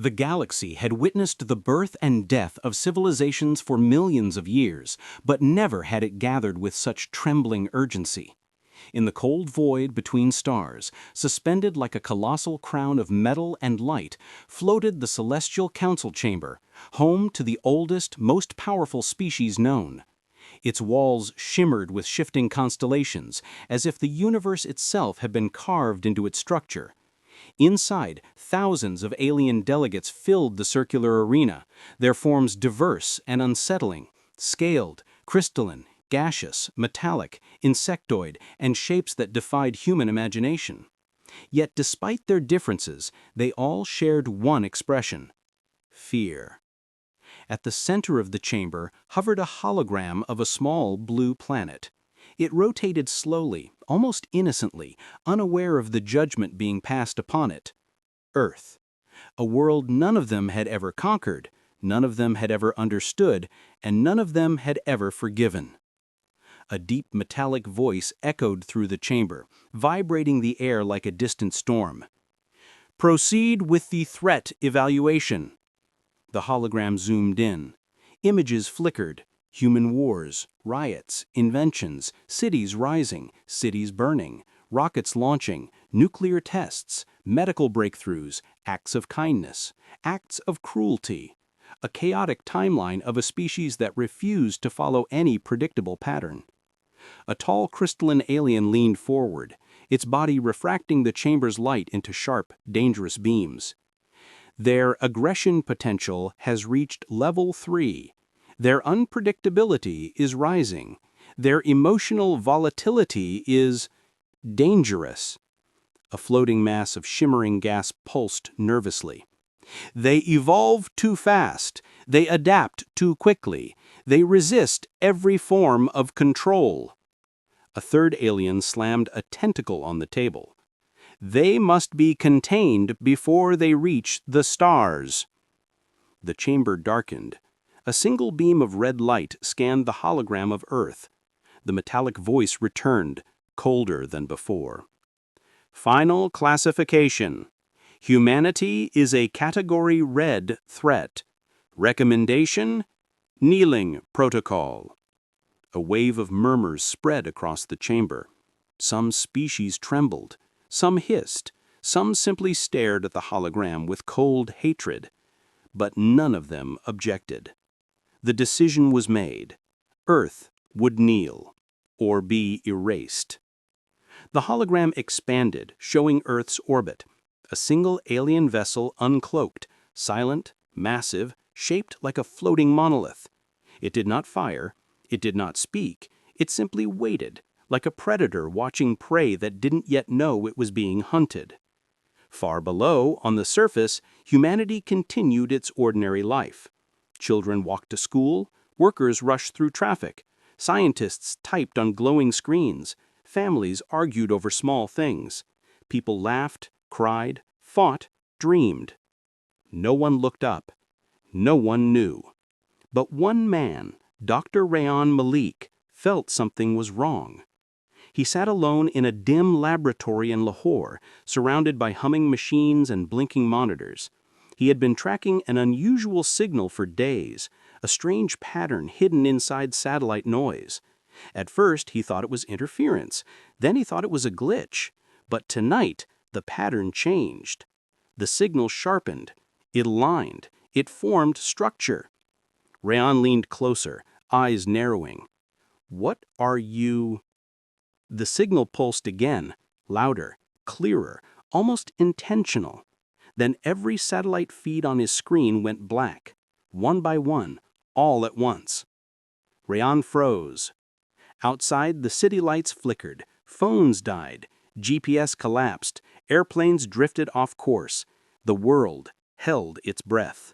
The galaxy had witnessed the birth and death of civilizations for millions of years, but never had it gathered with such trembling urgency. In the cold void between stars, suspended like a colossal crown of metal and light, floated the celestial council chamber, home to the oldest, most powerful species known. Its walls shimmered with shifting constellations, as if the universe itself had been carved into its structure. Inside, thousands of alien delegates filled the circular arena, their forms diverse and unsettling, scaled, crystalline, gaseous, metallic, insectoid, and shapes that defied human imagination. Yet despite their differences, they all shared one expression: fear. At the center of the chamber hovered a hologram of a small blue planet. It rotated slowly, almost innocently, unaware of the judgment being passed upon it. Earth. A world none of them had ever conquered, none of them had ever understood, and none of them had ever forgiven. A deep metallic voice echoed through the chamber, vibrating the air like a distant storm. "Proceed with the threat evaluation." The hologram zoomed in. Images flickered. Human wars, riots, inventions, cities rising, cities burning, rockets launching, nuclear tests, medical breakthroughs, acts of kindness, acts of cruelty. A chaotic timeline of a species that refused to follow any predictable pattern. A tall crystalline alien leaned forward, its body refracting the chamber's light into sharp, dangerous beams. Their aggression potential has reached level 3. Their unpredictability is rising. Their emotional volatility is dangerous. A floating mass of shimmering gas pulsed nervously. They evolve too fast. They adapt too quickly. They resist every form of control. A third alien slammed a tentacle on the table. They must be contained before they reach the stars. The chamber darkened. A single beam of red light scanned the hologram of Earth. The metallic voice returned, colder than before. Final classification. Humanity is a Category Red threat. Recommendation: kneeling protocol. A wave of murmurs spread across the chamber. Some species trembled. Some hissed. Some simply stared at the hologram with cold hatred. But none of them objected. The decision was made. Earth would kneel, or be erased. The hologram expanded, showing Earth's orbit. A single alien vessel uncloaked, silent, massive, shaped like a floating monolith. It did not fire. It did not speak. It simply waited, like a predator watching prey that didn't yet know it was being hunted. Far below, on the surface, humanity continued its ordinary life. Children walked to school, workers rushed through traffic, scientists typed on glowing screens, families argued over small things. People laughed, cried, fought, dreamed. No one looked up. No one knew. But one man, Dr. Rayan Malik, felt something was wrong. He sat alone in a dim laboratory in Lahore, surrounded by humming machines and blinking monitors. He had been tracking an unusual signal for days, a strange pattern hidden inside satellite noise. At first, he thought it was interference. Then he thought it was a glitch. But tonight, the pattern changed. The signal sharpened. It aligned. It formed structure. Rayan leaned closer, eyes narrowing. "What are you—" The signal pulsed again, louder, clearer, almost intentional. Then every satellite feed on his screen went black, one by one, all at once. Rayan froze. Outside, the city lights flickered, phones died, GPS collapsed, airplanes drifted off course. The world held its breath.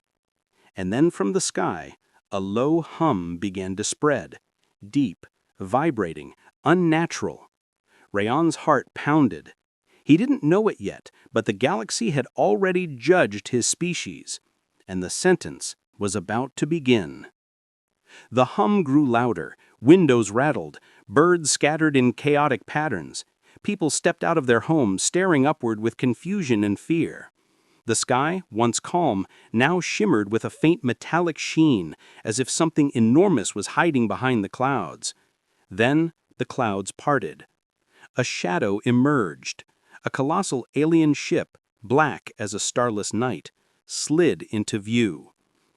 And then from the sky, a low hum began to spread, deep, vibrating, unnatural. Rayan's heart pounded. He didn't know it yet, but the galaxy had already judged his species, and the sentence was about to begin. The hum grew louder, windows rattled, birds scattered in chaotic patterns. People stepped out of their homes, staring upward with confusion and fear. The sky, once calm, now shimmered with a faint metallic sheen, as if something enormous was hiding behind the clouds. Then the clouds parted. A shadow emerged. A colossal alien ship, black as a starless night, slid into view.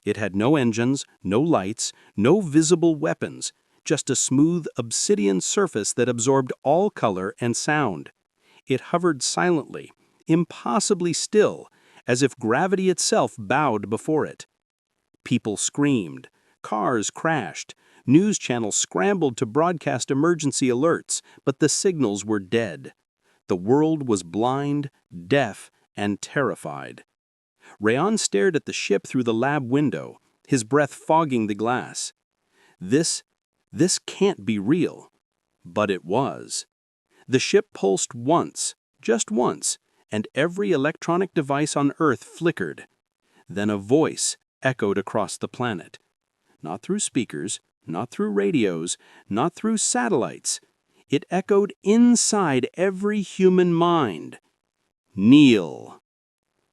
It had no engines, no lights, no visible weapons, just a smooth obsidian surface that absorbed all color and sound. It hovered silently, impossibly still, as if gravity itself bowed before it. People screamed. Cars crashed. News channels scrambled to broadcast emergency alerts, but the signals were dead. The world was blind, deaf, and terrified. Rayon stared at the ship through the lab window, his breath fogging the glass. This can't be real. But it was. The ship pulsed once, just once, and every electronic device on Earth flickered. Then a voice echoed across the planet. Not through speakers, not through radios, not through satellites. It echoed inside every human mind. Kneel.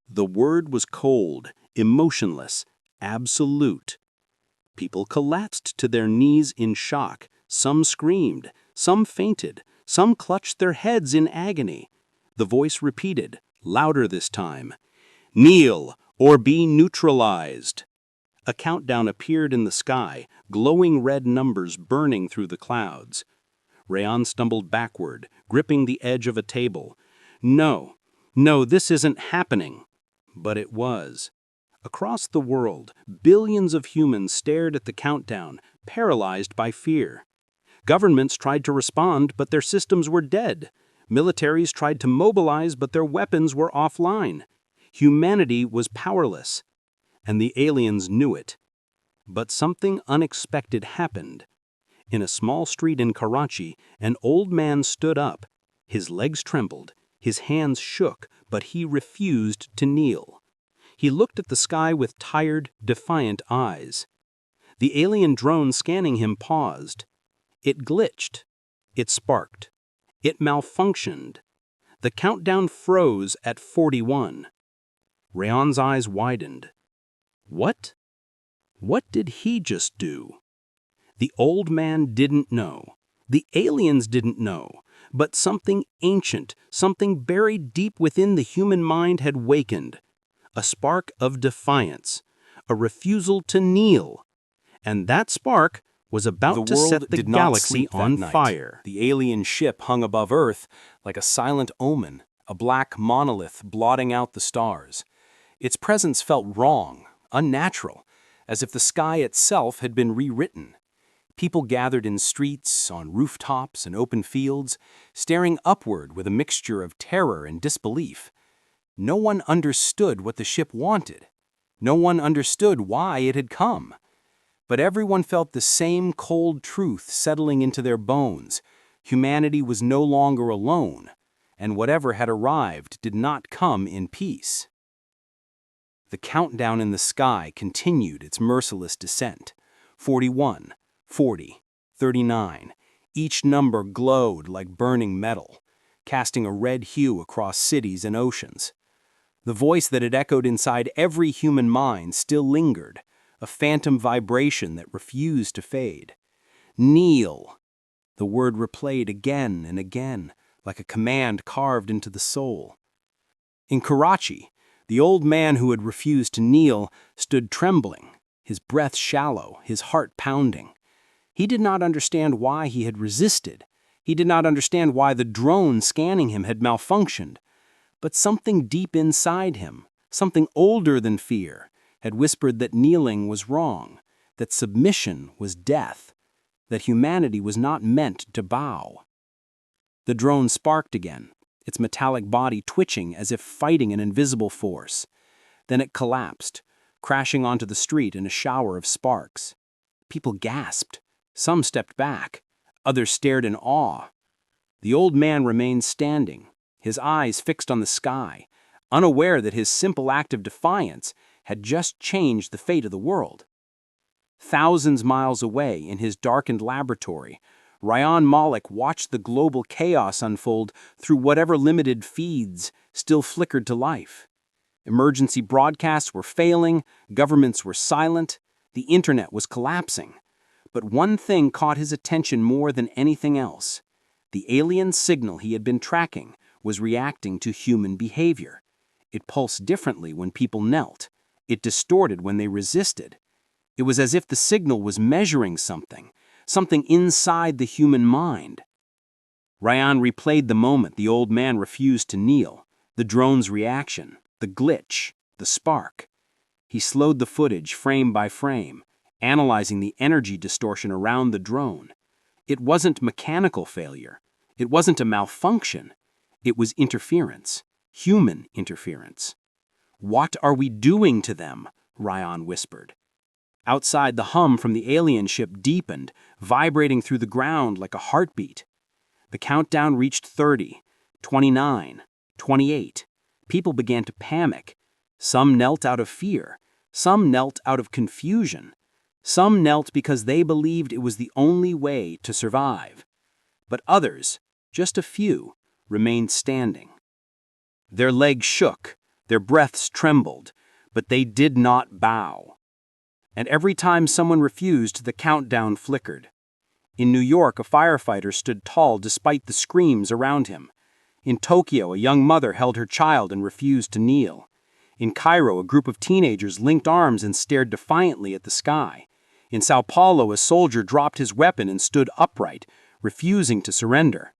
The word was cold, emotionless, absolute. People collapsed to their knees in shock. Some screamed, some fainted, some clutched their heads in agony. The voice repeated, louder this time. Kneel or be neutralized. A countdown appeared in the sky, glowing red numbers burning through the clouds. Rayon stumbled backward, gripping the edge of a table. No, this isn't happening. But it was. Across the world, billions of humans stared at the countdown, paralyzed by fear. Governments tried to respond, but their systems were dead. Militaries tried to mobilize, but their weapons were offline. Humanity was powerless. And the aliens knew it. But something unexpected happened. In a small street in Karachi, an old man stood up. His legs trembled, his hands shook, but he refused to kneel. He looked at the sky with tired, defiant eyes. The alien drone scanning him paused. It glitched. It sparked. It malfunctioned. The countdown froze at 41. Rayon's eyes widened. What? What did he just do? The old man didn't know. The aliens didn't know. But something ancient, something buried deep within the human mind had wakened. A spark of defiance. A refusal to kneel. And that spark was about to set the galaxy on fire. The alien ship hung above Earth like a silent omen, a black monolith blotting out the stars. Its presence felt wrong, unnatural, as if the sky itself had been rewritten. People gathered in streets, on rooftops and open fields, staring upward with a mixture of terror and disbelief. No one understood what the ship wanted. No one understood why it had come. But everyone felt the same cold truth settling into their bones. Humanity was no longer alone, and whatever had arrived did not come in peace. The countdown in the sky continued its merciless descent. 41, 40, 39. Each number glowed like burning metal, casting a red hue across cities and oceans. The voice that had echoed inside every human mind still lingered, a phantom vibration that refused to fade. Kneel. The word replayed again and again, like a command carved into the soul. In Karachi, the old man who had refused to kneel stood trembling, his breath shallow, his heart pounding. He did not understand why he had resisted. He did not understand why the drone scanning him had malfunctioned. But something deep inside him, something older than fear, had whispered that kneeling was wrong, that submission was death, that humanity was not meant to bow. The drone sparked again, its metallic body twitching as if fighting an invisible force. Then it collapsed, crashing onto the street in a shower of sparks. People gasped. Some stepped back. Others stared in awe. The old man remained standing, his eyes fixed on the sky, unaware that his simple act of defiance had just changed the fate of the world. Thousands miles away in his darkened laboratory, Rayan Malik watched the global chaos unfold through whatever limited feeds still flickered to life. Emergency broadcasts were failing, governments were silent, the internet was collapsing. But one thing caught his attention more than anything else. The alien signal he had been tracking was reacting to human behavior. It pulsed differently when people knelt. It distorted when they resisted. It was as if the signal was measuring something inside the human mind. Ryan replayed the moment the old man refused to kneel, the drone's reaction, the glitch, the spark. He slowed the footage frame by frame, analyzing the energy distortion around the drone. It wasn't mechanical failure. It wasn't a malfunction. It was interference, human interference. "What are we doing to them?" Ryan whispered. Outside, the hum from the alien ship deepened, vibrating through the ground like a heartbeat. The countdown reached 30, 29, 28. People began to panic. Some knelt out of fear. Some knelt out of confusion. Some knelt because they believed it was the only way to survive. But others, just a few, remained standing. Their legs shook, their breaths trembled, but they did not bow. And every time someone refused, the countdown flickered. In New York, a firefighter stood tall despite the screams around him. In Tokyo, a young mother held her child and refused to kneel. In Cairo, a group of teenagers linked arms and stared defiantly at the sky. In Sao Paulo, a soldier dropped his weapon and stood upright, refusing to surrender.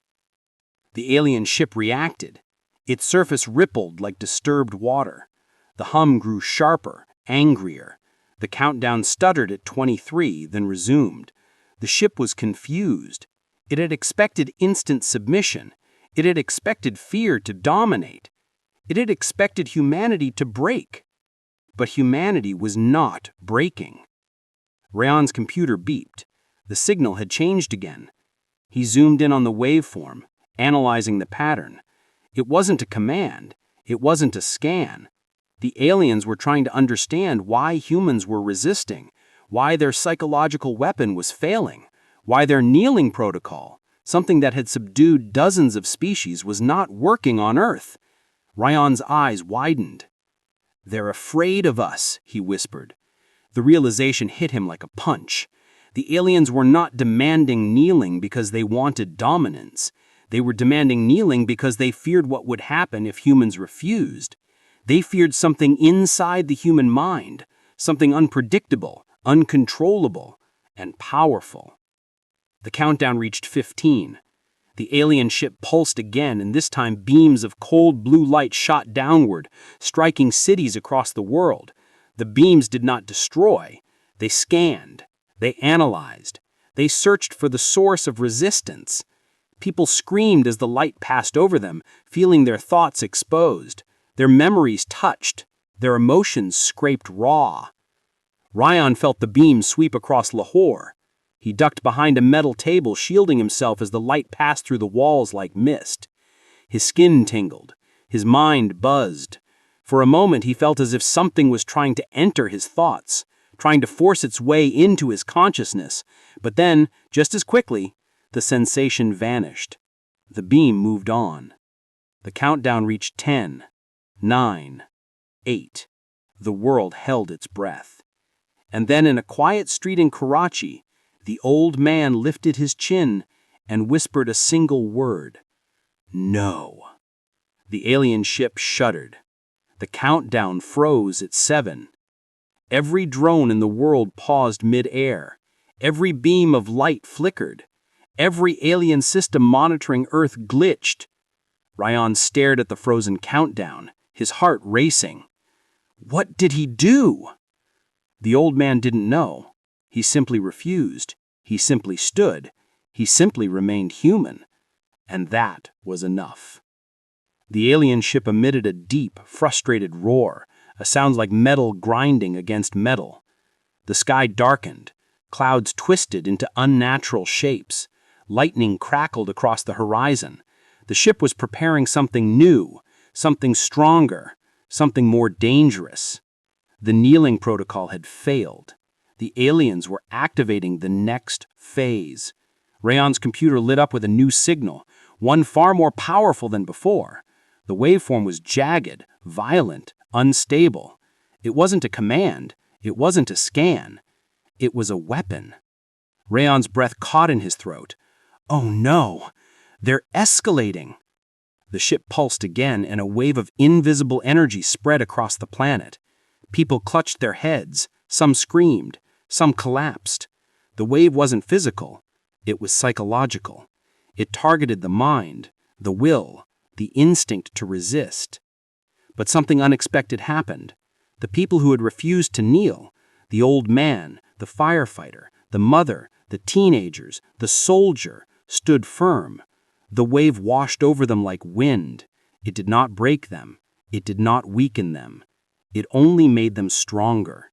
The alien ship reacted. Its surface rippled like disturbed water. The hum grew sharper, angrier. The countdown stuttered at 23, then resumed. The ship was confused. It had expected instant submission. It had expected fear to dominate. It had expected humanity to break. But humanity was not breaking. Ryan's computer beeped. The signal had changed again. He zoomed in on the waveform, analyzing the pattern. It wasn't a command. It wasn't a scan. The aliens were trying to understand why humans were resisting, why their psychological weapon was failing, why their kneeling protocol, something that had subdued dozens of species, was not working on Earth. Ryan's eyes widened. "They're afraid of us," he whispered. The realization hit him like a punch. The aliens were not demanding kneeling because they wanted dominance. They were demanding kneeling because they feared what would happen if humans refused. They feared something inside the human mind, something unpredictable, uncontrollable, and powerful. The countdown reached 15. The alien ship pulsed again, and this time beams of cold blue light shot downward, striking cities across the world. The beams did not destroy. They scanned. They analyzed. They searched for the source of resistance. People screamed as the light passed over them, feeling their thoughts exposed, their memories touched, their emotions scraped raw. Ryan felt the beam sweep across Lahore. He ducked behind a metal table, shielding himself as the light passed through the walls like mist. His skin tingled. His mind buzzed. For a moment, he felt as if something was trying to enter his thoughts, trying to force its way into his consciousness. But then, just as quickly, the sensation vanished. The beam moved on. The countdown reached 10, 9, 8. The world held its breath. And then in a quiet street in Karachi, the old man lifted his chin and whispered a single word. "No." The alien ship shuddered. The countdown froze at 7. Every drone in the world paused mid-air. Every beam of light flickered. Every alien system monitoring Earth glitched. Ryan stared at the frozen countdown, his heart racing. What did he do? The old man didn't know. He simply refused. He simply stood. He simply remained human. And that was enough. The alien ship emitted a deep, frustrated roar, a sound like metal grinding against metal. The sky darkened. Clouds twisted into unnatural shapes. Lightning crackled across the horizon. The ship was preparing something new, something stronger, something more dangerous. The kneeling protocol had failed. The aliens were activating the next phase. Rayon's computer lit up with a new signal, one far more powerful than before. The waveform was jagged, violent, unstable. It wasn't a command. It wasn't a scan. It was a weapon. Rayon's breath caught in his throat. Oh no! They're escalating! The ship pulsed again, and a wave of invisible energy spread across the planet. People clutched their heads. Some screamed. Some collapsed. The wave wasn't physical. It was psychological. It targeted the mind, the will, the instinct to resist. But something unexpected happened. The people who had refused to kneel, the old man, the firefighter, the mother, the teenagers, the soldier, stood firm. The wave washed over them like wind. It did not break them. It did not weaken them. It only made them stronger.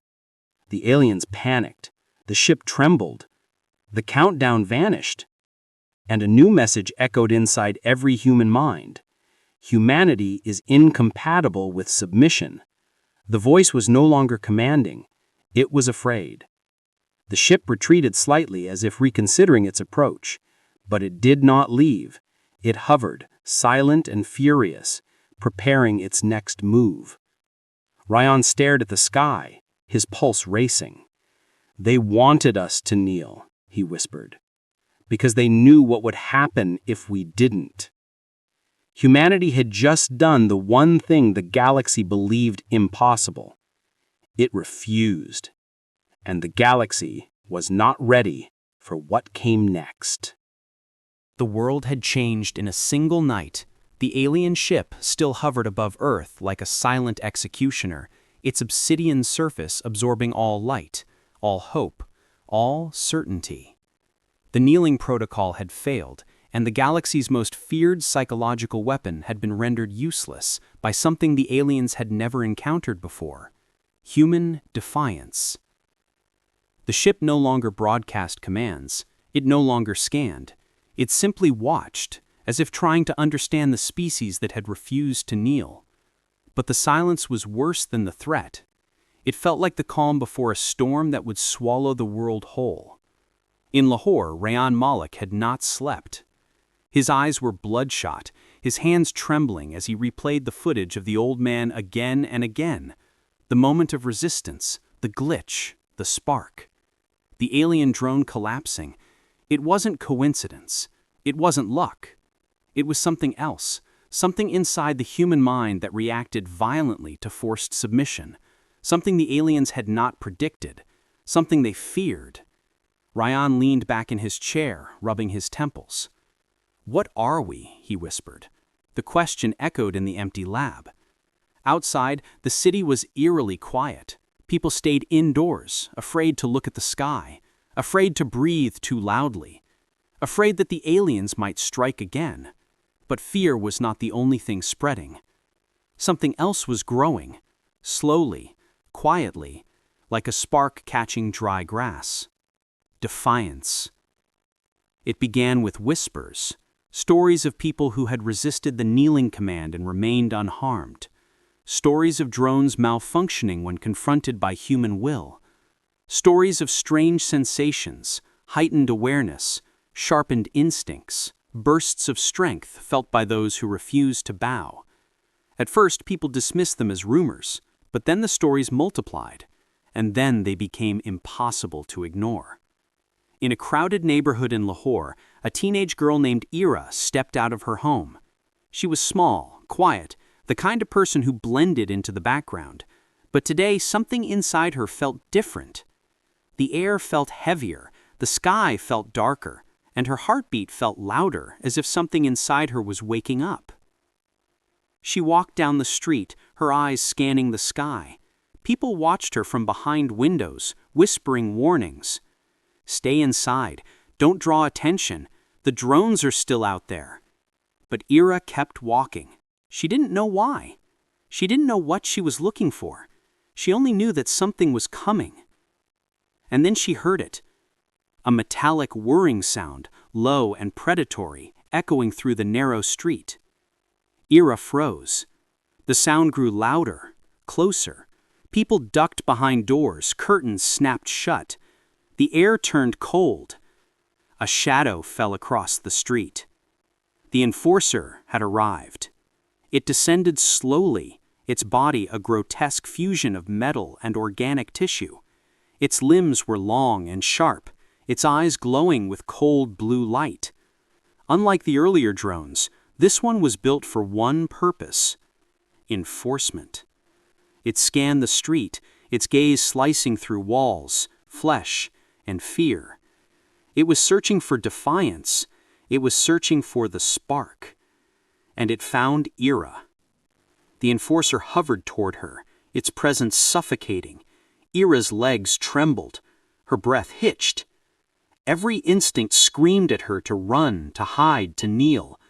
The aliens panicked. The ship trembled. The countdown vanished. And a new message echoed inside every human mind. Humanity is incompatible with submission. The voice was no longer commanding. It was afraid. The ship retreated slightly as if reconsidering its approach. But it did not leave. It hovered, silent and furious, preparing its next move. Rayan stared at the sky, his pulse racing. They wanted us to kneel, he whispered, because they knew what would happen if we didn't. Humanity had just done the one thing the galaxy believed impossible. It refused, and the galaxy was not ready for what came next. The world had changed in a single night. The alien ship still hovered above Earth like a silent executioner, its obsidian surface absorbing all light, all hope, all certainty. The kneeling protocol had failed, and the galaxy's most feared psychological weapon had been rendered useless by something the aliens had never encountered before: human defiance. The ship no longer broadcast commands. It no longer scanned. It simply watched, as if trying to understand the species that had refused to kneel. But the silence was worse than the threat. It felt like the calm before a storm that would swallow the world whole. In Lahore, Rayan Malik had not slept. His eyes were bloodshot, his hands trembling as he replayed the footage of the old man again and again. The moment of resistance, the glitch, the spark. The alien drone collapsing. It wasn't coincidence. It wasn't luck. It was something else, something inside the human mind that reacted violently to forced submission, something the aliens had not predicted, something they feared. Rayan leaned back in his chair, rubbing his temples. "What are we?" he whispered. The question echoed in the empty lab. Outside, the city was eerily quiet. People stayed indoors, afraid to look at the sky, afraid to breathe too loudly, afraid that the aliens might strike again. But fear was not the only thing spreading. Something else was growing, slowly, quietly, like a spark catching dry grass. Defiance. It began with whispers, stories of people who had resisted the kneeling command and remained unharmed, stories of drones malfunctioning when confronted by human will, stories of strange sensations, heightened awareness, sharpened instincts, bursts of strength felt by those who refused to bow. At first, people dismissed them as rumors, but then the stories multiplied, and then they became impossible to ignore. In a crowded neighborhood in Lahore, a teenage girl named Ira stepped out of her home. She was small, quiet, the kind of person who blended into the background. But today, something inside her felt different. The air felt heavier, the sky felt darker, and her heartbeat felt louder, as if something inside her was waking up. She walked down the street, her eyes scanning the sky. People watched her from behind windows, whispering warnings. "Stay inside. Don't draw attention. The drones are still out there." But Ira kept walking. She didn't know why. She didn't know what she was looking for. She only knew that something was coming. And then she heard it. A metallic whirring sound, low and predatory, echoing through the narrow street. Ira froze. The sound grew louder, closer. People ducked behind doors, curtains snapped shut. The air turned cold. A shadow fell across the street. The enforcer had arrived. It descended slowly, its body a grotesque fusion of metal and organic tissue. Its limbs were long and sharp, its eyes glowing with cold blue light. Unlike the earlier drones, this one was built for one purpose: enforcement. It scanned the street, its gaze slicing through walls, flesh, and fear. It was searching for defiance. It was searching for the spark. And it found Ira. The enforcer hovered toward her, its presence suffocating. Ira's legs trembled. Her breath hitched. Every instinct screamed at her to run, to hide, to kneel.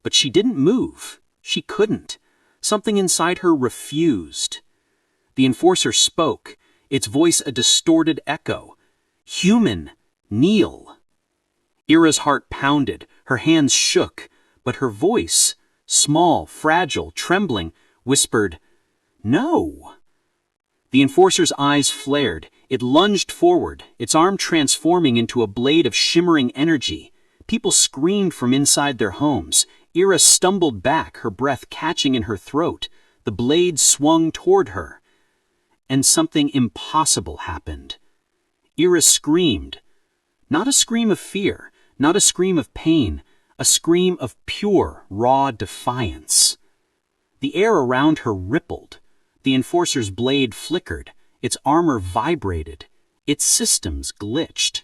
But she didn't move. She couldn't. Something inside her refused. The enforcer spoke, its voice a distorted echo. "Human, kneel." Ira's heart pounded, her hands shook, but her voice, small, fragile, trembling, whispered, "No." The enforcer's eyes flared. It lunged forward, its arm transforming into a blade of shimmering energy. People screamed from inside their homes. Ira stumbled back, her breath catching in her throat. The blade swung toward her. And something impossible happened. Ira screamed. Not a scream of fear, not a scream of pain, a scream of pure, raw defiance. The air around her rippled. The enforcer's blade flickered. Its armor vibrated. Its systems glitched.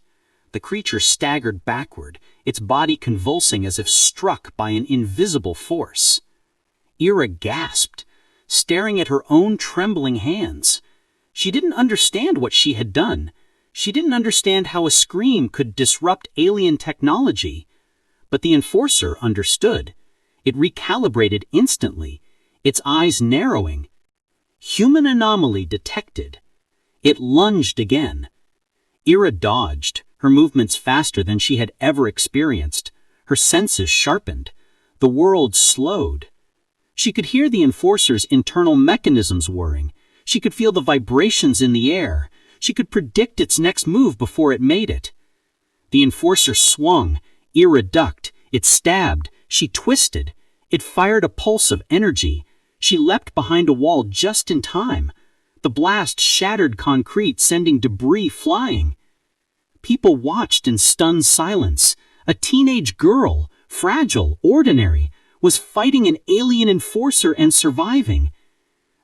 The creature staggered backward, its body convulsing as if struck by an invisible force. Ira gasped, staring at her own trembling hands. She didn't understand what she had done. She didn't understand how a scream could disrupt alien technology. But the enforcer understood. It recalibrated instantly, its eyes narrowing. Human anomaly detected. It lunged again. Ira dodged, her movements faster than she had ever experienced. Her senses sharpened. The world slowed. She could hear the enforcer's internal mechanisms whirring. She could feel the vibrations in the air. She could predict its next move before it made it. The enforcer swung. Ira ducked. It stabbed. She twisted. It fired a pulse of energy. She leapt behind a wall just in time. The blast shattered concrete, sending debris flying. People watched in stunned silence. A teenage girl, fragile, ordinary, was fighting an alien enforcer and surviving.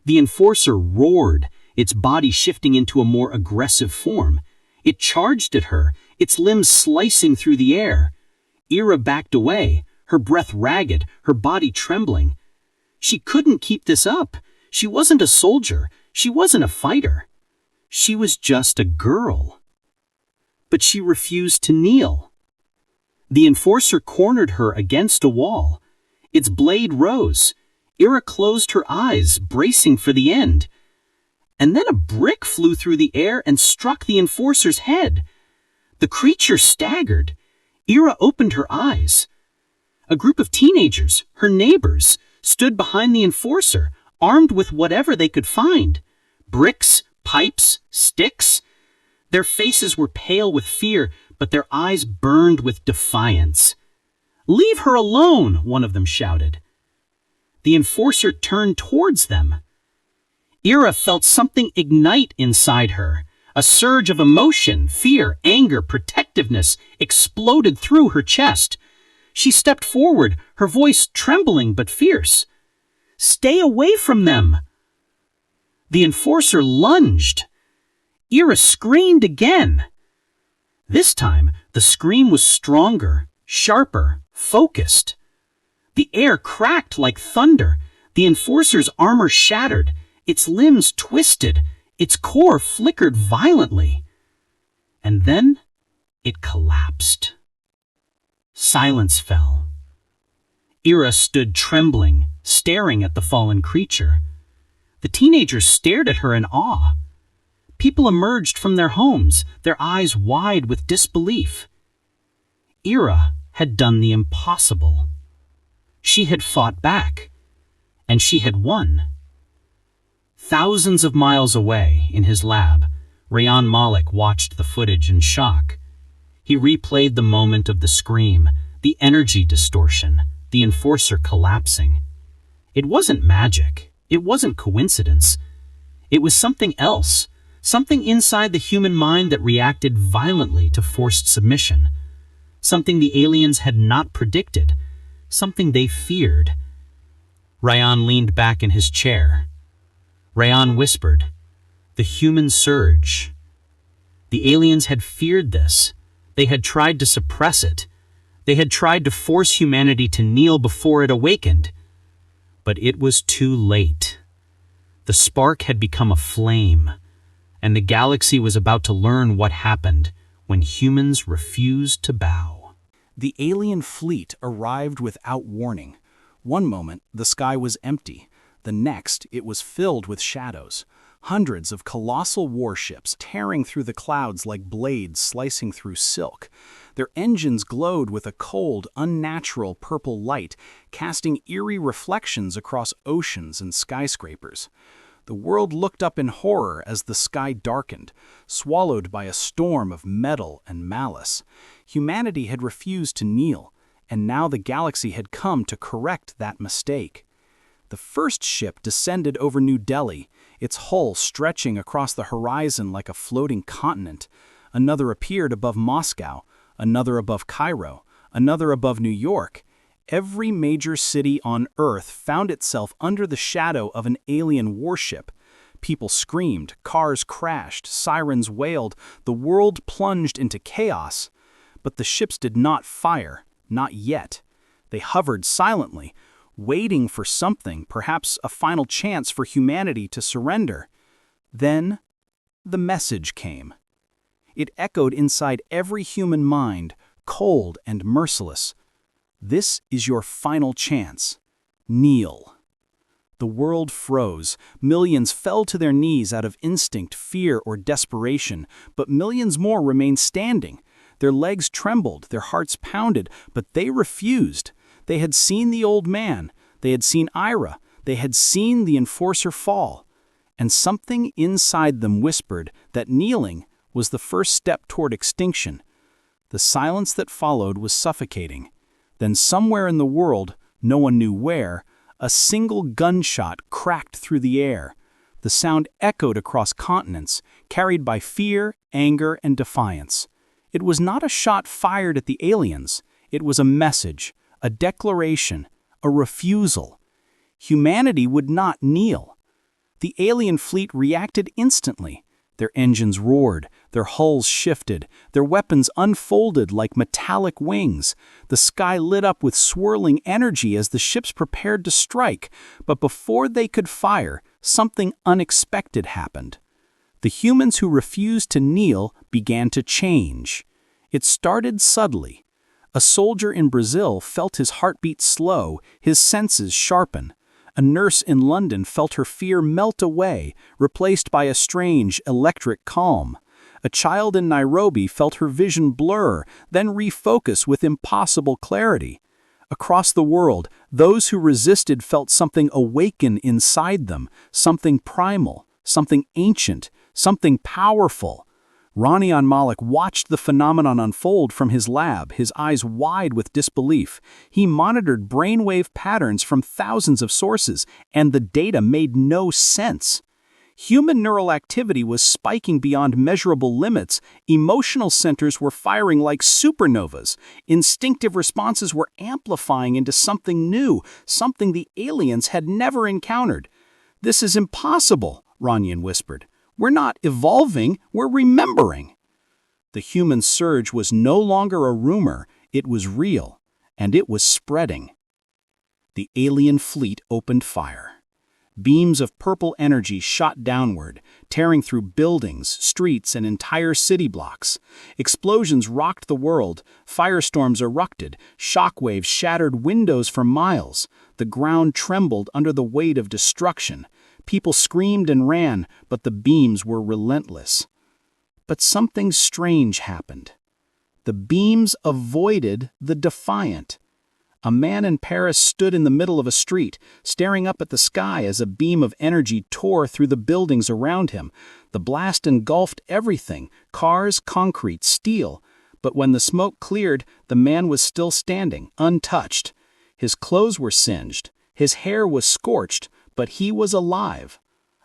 The enforcer roared, its body shifting into a more aggressive form. It charged at her, its limbs slicing through the air. Ira backed away, her breath ragged, her body trembling. She couldn't keep this up. She wasn't a soldier. She wasn't a fighter. She was just a girl. But she refused to kneel. The enforcer cornered her against a wall. Its blade rose. Ira closed her eyes, bracing for the end. And then a brick flew through the air and struck the enforcer's head. The creature staggered. Ira opened her eyes. A group of teenagers, her neighbors, stood behind the enforcer, armed with whatever they could find. Bricks, pipes, sticks. Their faces were pale with fear, but their eyes burned with defiance. "Leave her alone," one of them shouted. The enforcer turned towards them. Ira felt something ignite inside her. A surge of emotion, fear, anger, protectiveness exploded through her chest. She stepped forward, her voice trembling but fierce. "Stay away from them!" The enforcer lunged. Ira screamed again. This time, the scream was stronger, sharper, focused. The air cracked like thunder. The enforcer's armor shattered. Its limbs twisted. Its core flickered violently. And then, it collapsed. Silence fell. Ira stood trembling, staring at the fallen creature. The teenagers stared at her in awe. People emerged from their homes, their eyes wide with disbelief. Ira had done the impossible. She had fought back, and she had won. Thousands of miles away, in his lab, Rayan Malik watched the footage in shock. He replayed the moment of the scream, the energy distortion, the enforcer collapsing. It wasn't magic. It wasn't coincidence. It was something else, something inside the human mind that reacted violently to forced submission, something the aliens had not predicted, something they feared. Ryan leaned back in his chair. Ryan whispered, "The human surge." The aliens had feared this. They had tried to suppress it. They had tried to force humanity to kneel before it awakened. But it was too late. The spark had become a flame, and the galaxy was about to learn what happened when humans refused to bow. The alien fleet arrived without warning. One moment, the sky was empty. The next, it was filled with shadows. Hundreds of colossal warships tearing through the clouds like blades slicing through silk. Their engines glowed with a cold, unnatural purple light, casting eerie reflections across oceans and skyscrapers. The world looked up in horror as the sky darkened, swallowed by a storm of metal and malice. Humanity had refused to kneel, and now the galaxy had come to correct that mistake. The first ship descended over New Delhi, its hull stretching across the horizon like a floating continent. Another appeared above Moscow, another above Cairo, another above New York. Every major city on Earth found itself under the shadow of an alien warship. People screamed, cars crashed, sirens wailed, the world plunged into chaos. But the ships did not fire, not yet. They hovered silently, waiting for something, perhaps a final chance for humanity to surrender. Then, the message came. It echoed inside every human mind, cold and merciless. This is your final chance. Kneel. The world froze. Millions fell to their knees out of instinct, fear, or desperation, but millions more remained standing. Their legs trembled, their hearts pounded, but they refused. They had seen the old man. They had seen Ira. They had seen the enforcer fall. And something inside them whispered that kneeling was the first step toward extinction. The silence that followed was suffocating. Then somewhere in the world, no one knew where, a single gunshot cracked through the air. The sound echoed across continents, carried by fear, anger, and defiance. It was not a shot fired at the aliens. It was a message, a declaration, a refusal. Humanity would not kneel. The alien fleet reacted instantly. Their engines roared, their hulls shifted, their weapons unfolded like metallic wings. The sky lit up with swirling energy as the ships prepared to strike, but before they could fire, something unexpected happened. The humans who refused to kneel began to change. It started subtly. A soldier in Brazil felt his heartbeat slow, his senses sharpen. A nurse in London felt her fear melt away, replaced by a strange, electric calm. A child in Nairobi felt her vision blur, then refocus with impossible clarity. Across the world, those who resisted felt something awaken inside them, something primal, something ancient, something powerful. Ranian Malik watched the phenomenon unfold from his lab, his eyes wide with disbelief. He monitored brainwave patterns from thousands of sources, and the data made no sense. Human neural activity was spiking beyond measurable limits. Emotional centers were firing like supernovas. Instinctive responses were amplifying into something new, something the aliens had never encountered. "This is impossible," Ranian whispered. "We're not evolving, we're remembering." The human surge was no longer a rumor, it was real, and it was spreading. The alien fleet opened fire. Beams of purple energy shot downward, tearing through buildings, streets, and entire city blocks. Explosions rocked the world, firestorms erupted, shockwaves shattered windows for miles. The ground trembled under the weight of destruction. People screamed and ran, but the beams were relentless. But something strange happened. The beams avoided the defiant. A man in Paris stood in the middle of a street, staring up at the sky as a beam of energy tore through the buildings around him. The blast engulfed everything: cars, concrete, steel. But when the smoke cleared, the man was still standing, untouched. His clothes were singed, his hair was scorched, but he was alive.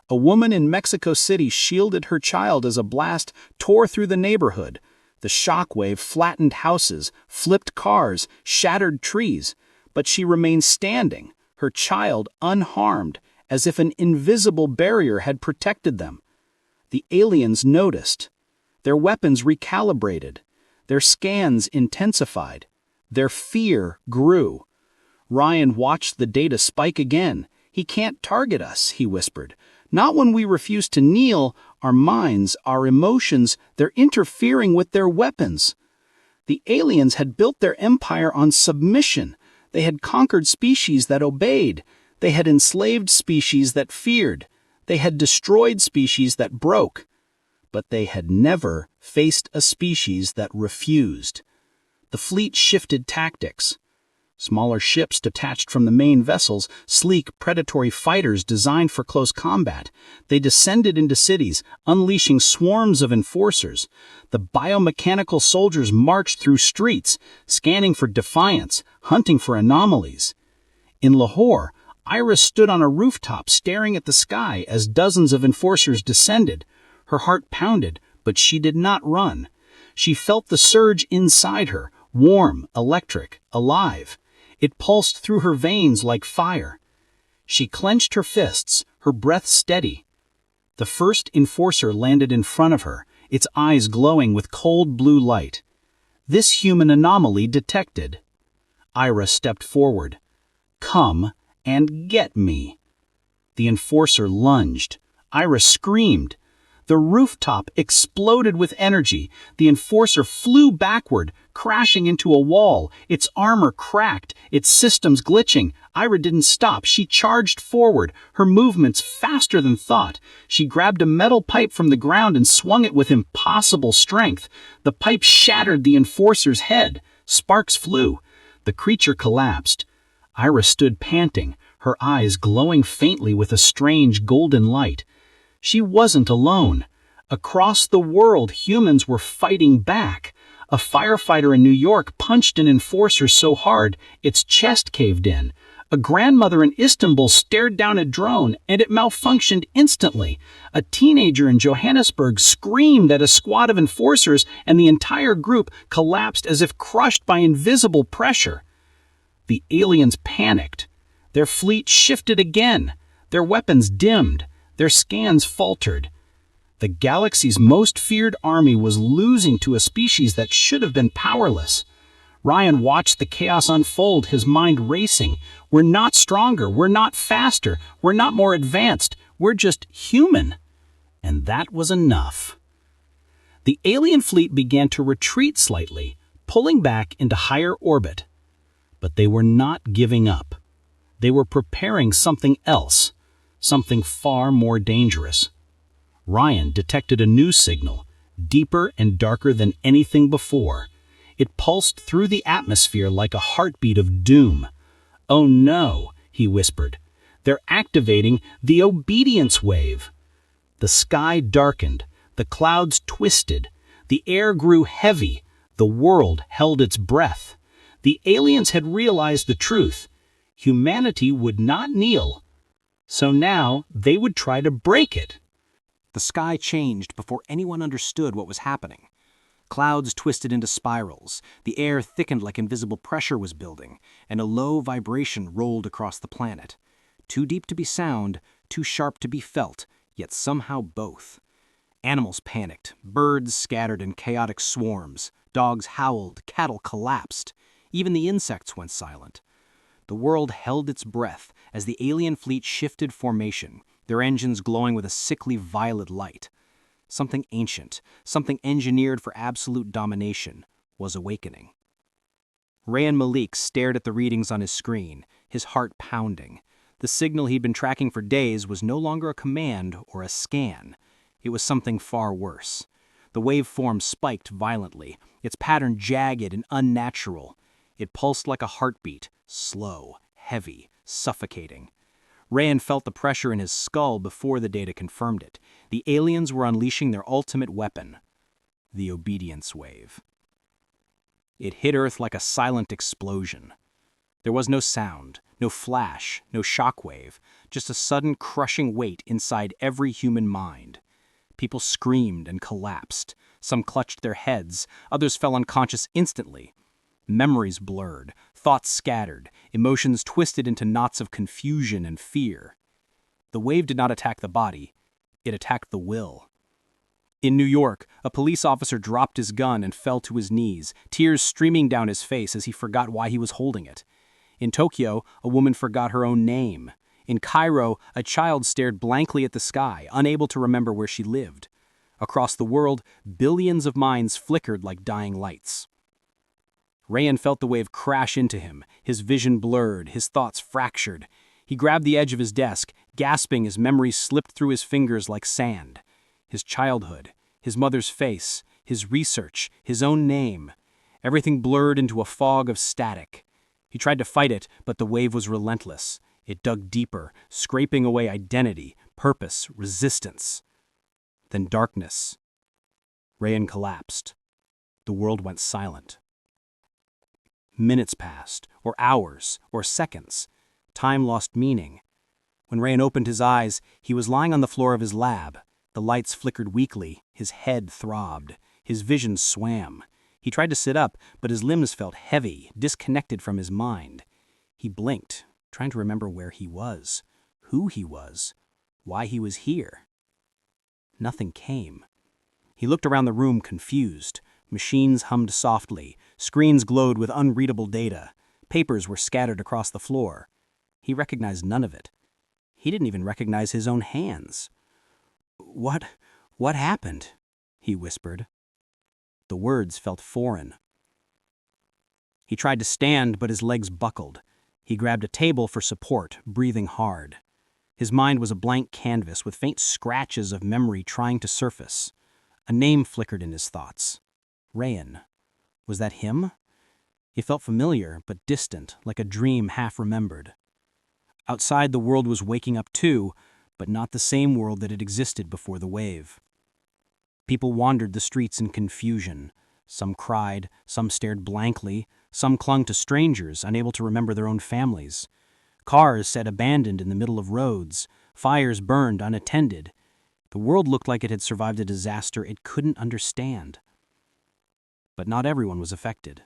A woman in Mexico City shielded her child as a blast tore through the neighborhood. The shockwave flattened houses, flipped cars, shattered trees, but she remained standing, her child unharmed, as if an invisible barrier had protected them. The aliens noticed. Their weapons recalibrated. Their scans intensified. Their fear grew. Ryan watched the data spike again. "He can't target us," he whispered. "Not when we refuse to kneel. Our minds, our emotions, they're interfering with their weapons." The aliens had built their empire on submission. They had conquered species that obeyed. They had enslaved species that feared. They had destroyed species that broke. But they had never faced a species that refused. The fleet shifted tactics. Smaller ships detached from the main vessels, sleek, predatory fighters designed for close combat. They descended into cities, unleashing swarms of enforcers. The biomechanical soldiers marched through streets, scanning for defiance, hunting for anomalies. In Lahore, Iris stood on a rooftop staring at the sky as dozens of enforcers descended. Her heart pounded, but she did not run. She felt the surge inside her, warm, electric, alive. It pulsed through her veins like fire. She clenched her fists, her breath steady. The first enforcer landed in front of her, its eyes glowing with cold blue light. This human anomaly detected. Ira stepped forward. "Come and get me." The enforcer lunged. Ira screamed. The rooftop exploded with energy. The enforcer flew backward, crashing into a wall. Its armor cracked, its systems glitching. Ira didn't stop. She charged forward, her movements faster than thought. She grabbed a metal pipe from the ground and swung it with impossible strength. The pipe shattered the enforcer's head. Sparks flew. The creature collapsed. Ira stood panting, her eyes glowing faintly with a strange golden light. She wasn't alone. Across the world, humans were fighting back. A firefighter in New York punched an enforcer so hard, its chest caved in. A grandmother in Istanbul stared down a drone, and it malfunctioned instantly. A teenager in Johannesburg screamed at a squad of enforcers, and the entire group collapsed as if crushed by invisible pressure. The aliens panicked. Their fleet shifted again. Their weapons dimmed. Their scans faltered. The galaxy's most feared army was losing to a species that should have been powerless. Ryan watched the chaos unfold, his mind racing. We're not stronger, we're not faster, we're not more advanced, we're just human. And that was enough. The alien fleet began to retreat slightly, pulling back into higher orbit. But they were not giving up. They were preparing something else. Something far more dangerous. Ryan detected a new signal, deeper and darker than anything before. It pulsed through the atmosphere like a heartbeat of doom. "Oh no," he whispered. "They're activating the obedience wave." The sky darkened, the clouds twisted, the air grew heavy, the world held its breath. The aliens had realized the truth. Humanity would not kneel. So now they would try to break it. The sky changed before anyone understood what was happening. Clouds twisted into spirals, the air thickened like invisible pressure was building, and a low vibration rolled across the planet. Too deep to be sound, too sharp to be felt, yet somehow both. Animals panicked, birds scattered in chaotic swarms, dogs howled, cattle collapsed. Even the insects went silent. The world held its breath as the alien fleet shifted formation, their engines glowing with a sickly violet light. Something ancient, something engineered for absolute domination, was awakening. Rayan Malik stared at the readings on his screen, his heart pounding. The signal he'd been tracking for days was no longer a command or a scan. It was something far worse. The waveform spiked violently, its pattern jagged and unnatural. It pulsed like a heartbeat, slow, heavy, suffocating. Rayan felt the pressure in his skull before the data confirmed it. The aliens were unleashing their ultimate weapon, the obedience wave. It hit Earth like a silent explosion. There was no sound, no flash, no shockwave, just a sudden crushing weight inside every human mind. People screamed and collapsed. Some clutched their heads, others fell unconscious instantly. Memories blurred, thoughts scattered, emotions twisted into knots of confusion and fear. The wave did not attack the body, it attacked the will. In New York, a police officer dropped his gun and fell to his knees, tears streaming down his face as he forgot why he was holding it. In Tokyo, a woman forgot her own name. In Cairo, a child stared blankly at the sky, unable to remember where she lived. Across the world, billions of minds flickered like dying lights. Rayan felt the wave crash into him, his vision blurred, his thoughts fractured. He grabbed the edge of his desk, gasping as memories slipped through his fingers like sand. His childhood, his mother's face, his research, his own name. Everything blurred into a fog of static. He tried to fight it, but the wave was relentless. It dug deeper, scraping away identity, purpose, resistance. Then darkness. Rayan collapsed. The world went silent. Minutes passed, or hours, or seconds. Time lost meaning. When Rayan opened his eyes, he was lying on the floor of his lab. The lights flickered weakly, his head throbbed, his vision swam. He tried to sit up, but his limbs felt heavy, disconnected from his mind. He blinked, trying to remember where he was, who he was, why he was here. Nothing came. He looked around the room confused. Machines hummed softly, screens glowed with unreadable data, papers were scattered across the floor. He recognized none of it. He didn't even recognize his own hands. What happened?" he whispered. The words felt foreign. He tried to stand, but his legs buckled. He grabbed a table for support, breathing hard. His mind was a blank canvas with faint scratches of memory trying to surface. A name flickered in his thoughts. Rayan. Was that him? It felt familiar, but distant, like a dream half-remembered. Outside, the world was waking up too, but not the same world that had existed before the wave. People wandered the streets in confusion. Some cried, some stared blankly, some clung to strangers, unable to remember their own families. Cars sat abandoned in the middle of roads. Fires burned unattended. The world looked like it had survived a disaster it couldn't understand. But not everyone was affected.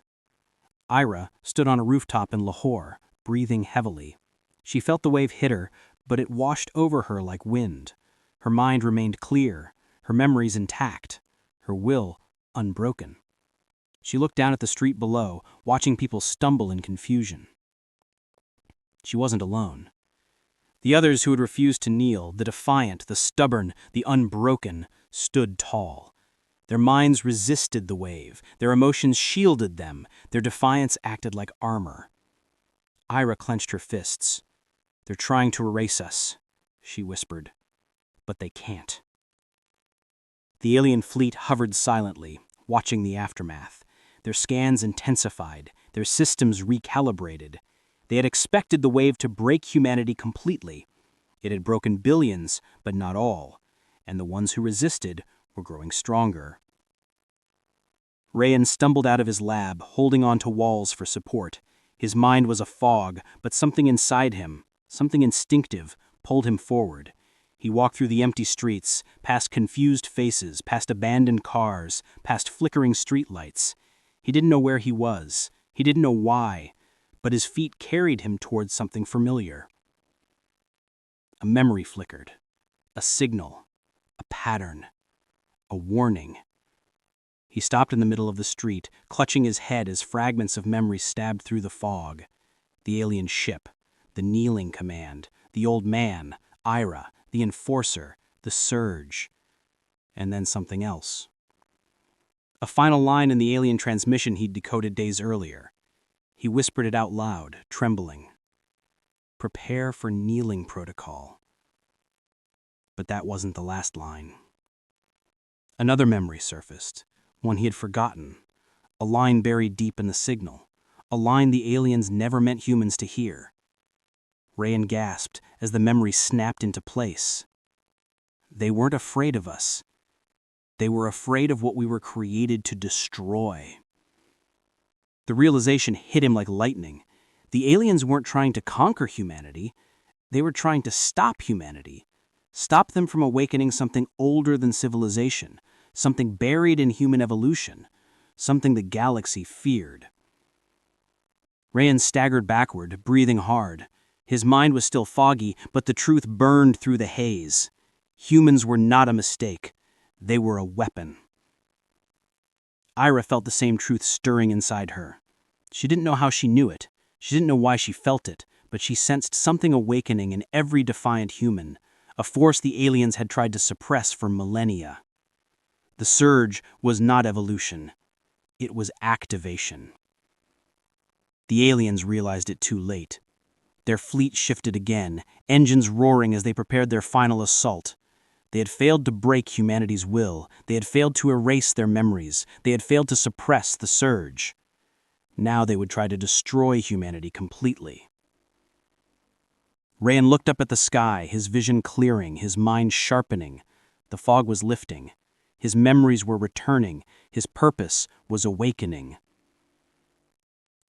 Ira stood on a rooftop in Lahore, breathing heavily. She felt the wave hit her, but it washed over her like wind. Her mind remained clear, her memories intact, her will unbroken. She looked down at the street below, watching people stumble in confusion. She wasn't alone. The others who had refused to kneel, the defiant, the stubborn, the unbroken, stood tall. Their minds resisted the wave, their emotions shielded them, their defiance acted like armor. Ira clenched her fists. "They're trying to erase us," she whispered. "But they can't." The alien fleet hovered silently, watching the aftermath. Their scans intensified, their systems recalibrated. They had expected the wave to break humanity completely. It had broken billions, but not all, and the ones who resisted were growing stronger. Rayan stumbled out of his lab, holding on to walls for support. His mind was a fog, but something inside him, something instinctive, pulled him forward. He walked through the empty streets, past confused faces, past abandoned cars, past flickering streetlights. He didn't know where he was. He didn't know why, but his feet carried him towards something familiar. A memory flickered. A signal. A pattern. A warning. He stopped in the middle of the street, clutching his head as fragments of memory stabbed through the fog. The alien ship, the kneeling command, the old man, Ira, the enforcer, the surge, and then something else. A final line in the alien transmission he'd decoded days earlier. He whispered it out loud, trembling. "Prepare for kneeling protocol." But that wasn't the last line. Another memory surfaced, one he had forgotten, a line buried deep in the signal, a line the aliens never meant humans to hear. Rayan gasped as the memory snapped into place. They weren't afraid of us. They were afraid of what we were created to destroy. The realization hit him like lightning. The aliens weren't trying to conquer humanity. They were trying to stop humanity. Stop them from awakening something older than civilization, something buried in human evolution, something the galaxy feared. Rayan staggered backward, breathing hard. His mind was still foggy, but the truth burned through the haze. Humans were not a mistake. They were a weapon. Ira felt the same truth stirring inside her. She didn't know how she knew it. She didn't know why she felt it, but she sensed something awakening in every defiant human, a force the aliens had tried to suppress for millennia. The surge was not evolution. It was activation. The aliens realized it too late. Their fleet shifted again, engines roaring as they prepared their final assault. They had failed to break humanity's will. They had failed to erase their memories. They had failed to suppress the surge. Now they would try to destroy humanity completely. Rayan looked up at the sky, his vision clearing, his mind sharpening. The fog was lifting. His memories were returning. His purpose was awakening.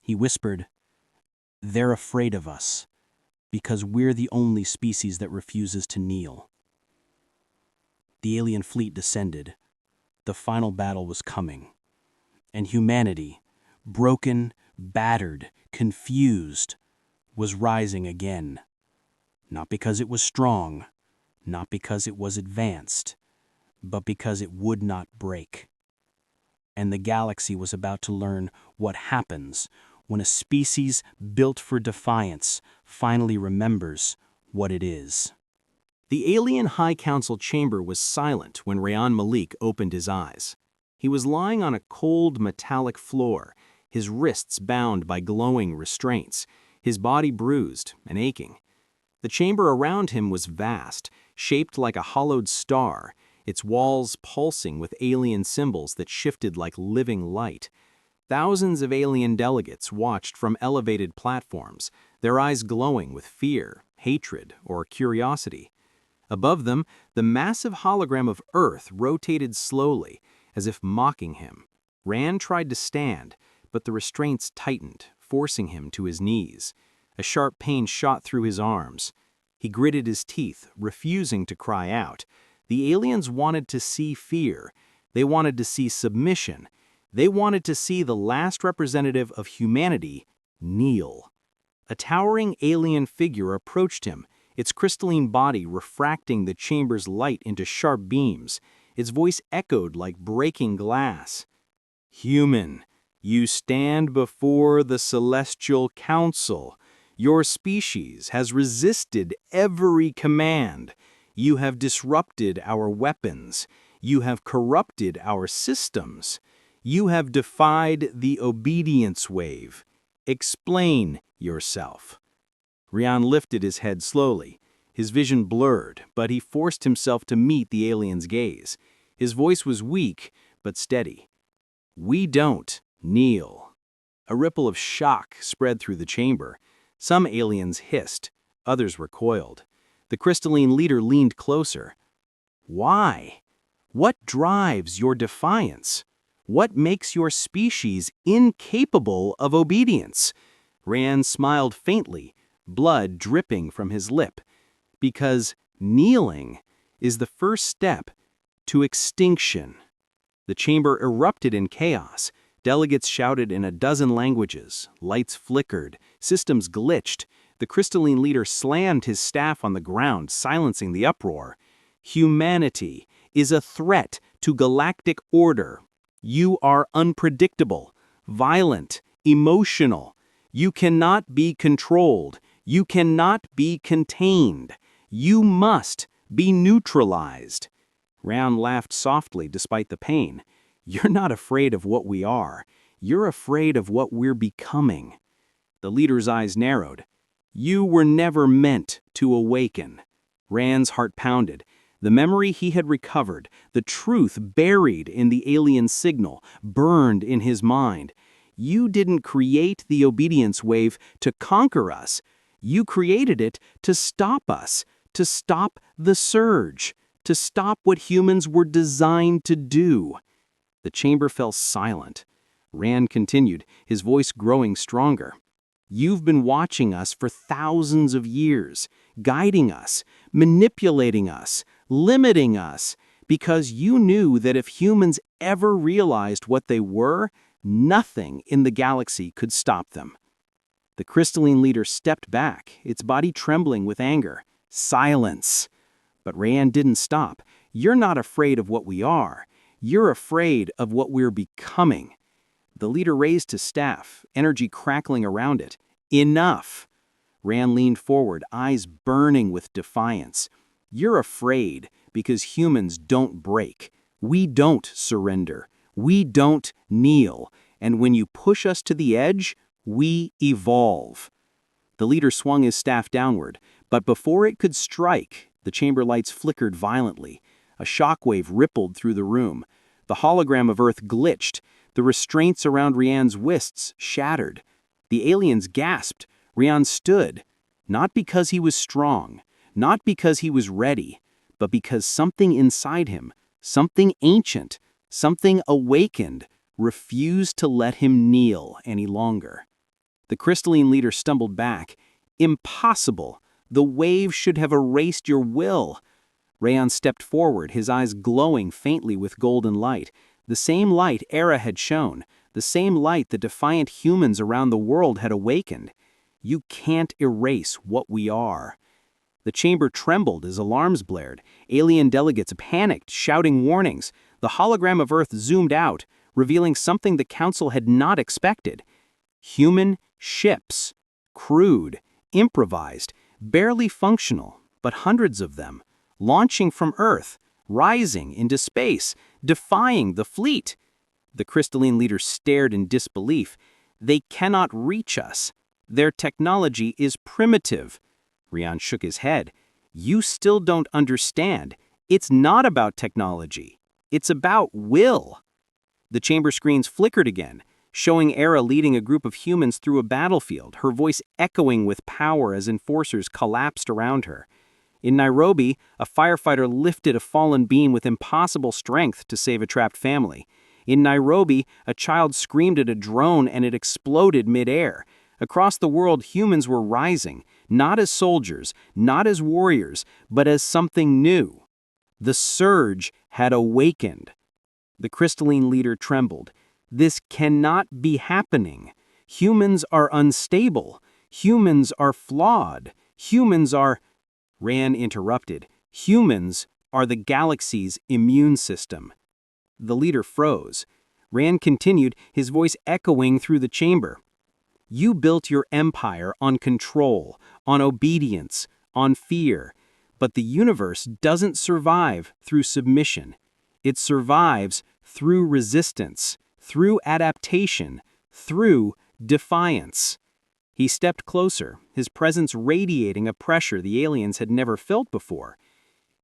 He whispered, "They're afraid of us, because we're the only species that refuses to kneel." The alien fleet descended. The final battle was coming. And humanity, broken, battered, confused, was rising again. Not because it was strong, not because it was advanced, but because it would not break. And the galaxy was about to learn what happens when a species built for defiance finally remembers what it is. The alien High Council chamber was silent when Rayan Malik opened his eyes. He was lying on a cold, metallic floor, his wrists bound by glowing restraints, his body bruised and aching. The chamber around him was vast, shaped like a hollowed star, its walls pulsing with alien symbols that shifted like living light. Thousands of alien delegates watched from elevated platforms, their eyes glowing with fear, hatred, or curiosity. Above them, the massive hologram of Earth rotated slowly, as if mocking him. Rand tried to stand, but the restraints tightened, forcing him to his knees. A sharp pain shot through his arms. He gritted his teeth, refusing to cry out. The aliens wanted to see fear. They wanted to see submission. They wanted to see the last representative of humanity kneel. A towering alien figure approached him, its crystalline body refracting the chamber's light into sharp beams. Its voice echoed like breaking glass. "Human, you stand before the Celestial Council. Your species has resisted every command. You have disrupted our weapons. You have corrupted our systems. You have defied the obedience wave. Explain yourself." Rayan lifted his head slowly. His vision blurred, but he forced himself to meet the alien's gaze. His voice was weak, but steady. "We don't kneel." A ripple of shock spread through the chamber. Some aliens hissed, others recoiled. The crystalline leader leaned closer. "Why? What drives your defiance? What makes your species incapable of obedience?" Rayan smiled faintly, blood dripping from his lip. "Because kneeling is the first step to extinction." The chamber erupted in chaos. Delegates shouted in a dozen languages. Lights flickered. Systems glitched. The crystalline leader slammed his staff on the ground, silencing the uproar. "Humanity is a threat to galactic order. You are unpredictable, violent, emotional. You cannot be controlled. You cannot be contained. You must be neutralized." Rayan laughed softly despite the pain. "You're not afraid of what we are. You're afraid of what we're becoming." The leader's eyes narrowed. "You were never meant to awaken." Rayan's heart pounded. The memory he had recovered, the truth buried in the alien signal, burned in his mind. "You didn't create the obedience wave to conquer us. You created it to stop us, to stop the surge, to stop what humans were designed to do." The chamber fell silent. Rand continued, his voice growing stronger. You've been watching us for thousands of years, guiding us, manipulating us, limiting us, because you knew that if humans ever realized what they were, nothing in the galaxy could stop them. The crystalline leader stepped back, its body trembling with anger. Silence! But Rayanne didn't stop. You're not afraid of what we are. You're afraid of what we're becoming. The leader raised his staff, energy crackling around it. Enough! Rand leaned forward, eyes burning with defiance. You're afraid because humans don't break. We don't surrender. We don't kneel. And when you push us to the edge, we evolve. The leader swung his staff downward, but before it could strike, the chamber lights flickered violently. A shockwave rippled through the room. The hologram of Earth glitched. The restraints around Rian's wrists shattered. The aliens gasped. Rian stood, not because he was strong, not because he was ready, but because something inside him, something ancient, something awakened, refused to let him kneel any longer. The crystalline leader stumbled back. Impossible! The wave should have erased your will. Rayan stepped forward, his eyes glowing faintly with golden light. The same light Era had shown, the same light the defiant humans around the world had awakened. You can't erase what we are. The chamber trembled as alarms blared. Alien delegates panicked, shouting warnings. The hologram of Earth zoomed out, revealing something the Council had not expected. Human ships. Crude, improvised, barely functional, but hundreds of them. Launching from Earth, rising into space, defying the fleet. The crystalline leader stared in disbelief. They cannot reach us. Their technology is primitive. Rian shook his head. You still don't understand. It's not about technology. It's about will. The chamber screens flickered again, showing Era leading a group of humans through a battlefield, her voice echoing with power as enforcers collapsed around her. In Nairobi, a firefighter lifted a fallen beam with impossible strength to save a trapped family. In Nairobi, a child screamed at a drone and it exploded mid-air. Across the world, humans were rising, not as soldiers, not as warriors, but as something new. The surge had awakened. The crystalline leader trembled. This cannot be happening. Humans are unstable. Humans are flawed. Humans are... Rand interrupted. Humans are the galaxy's immune system. The leader froze. Rand continued, his voice echoing through the chamber. You built your empire on control, on obedience, on fear. But the universe doesn't survive through submission. It survives through resistance, through adaptation, through defiance. He stepped closer, his presence radiating a pressure the aliens had never felt before.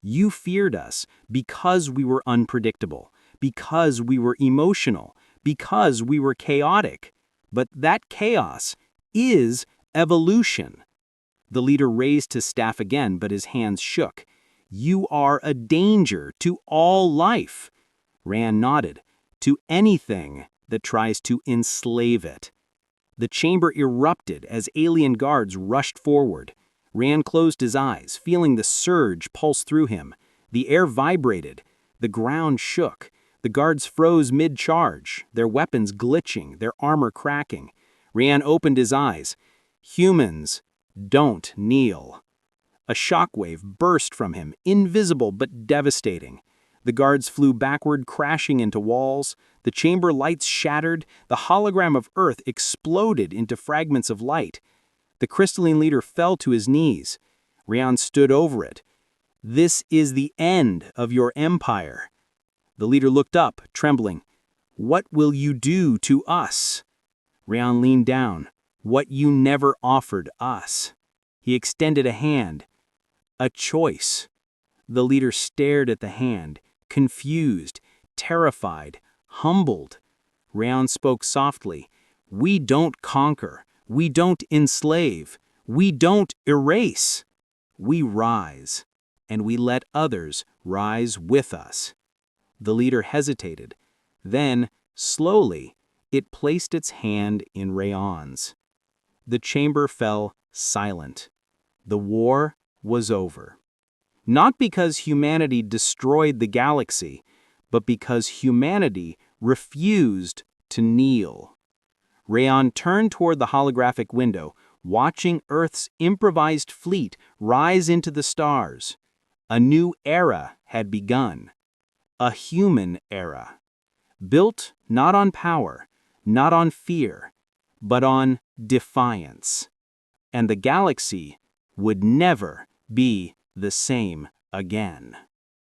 You feared us because we were unpredictable, because we were emotional, because we were chaotic. But that chaos is evolution. The leader raised his staff again, but his hands shook. You are a danger to all life. Rand nodded. To anything that tries to enslave it. The chamber erupted as alien guards rushed forward. Rand closed his eyes, feeling the surge pulse through him. The air vibrated. The ground shook. The guards froze mid-charge, their weapons glitching, their armor cracking. Rand opened his eyes. Humans don't kneel. A shockwave burst from him, invisible but devastating. The guards flew backward, crashing into walls. The chamber lights shattered. The hologram of Earth exploded into fragments of light. The crystalline leader fell to his knees. Rian stood over it. This is the end of your empire. The leader looked up, trembling. What will you do to us? Rian leaned down. What you never offered us. He extended a hand. A choice. The leader stared at the hand, confused, terrified, humbled. Rian spoke softly. We don't conquer. We don't enslave. We don't erase. We rise, and we let others rise with us. The leader hesitated. Then, slowly, it placed its hand in Rayon's. the chamber fell silent. The war was over. Not because humanity destroyed the galaxy, but because humanity refused to kneel. Rayon turned toward the holographic window, watching Earth's improvised fleet rise into the stars. A new era had begun. A human era. Built not on power, not on fear, but on defiance. And the galaxy would never be the same again.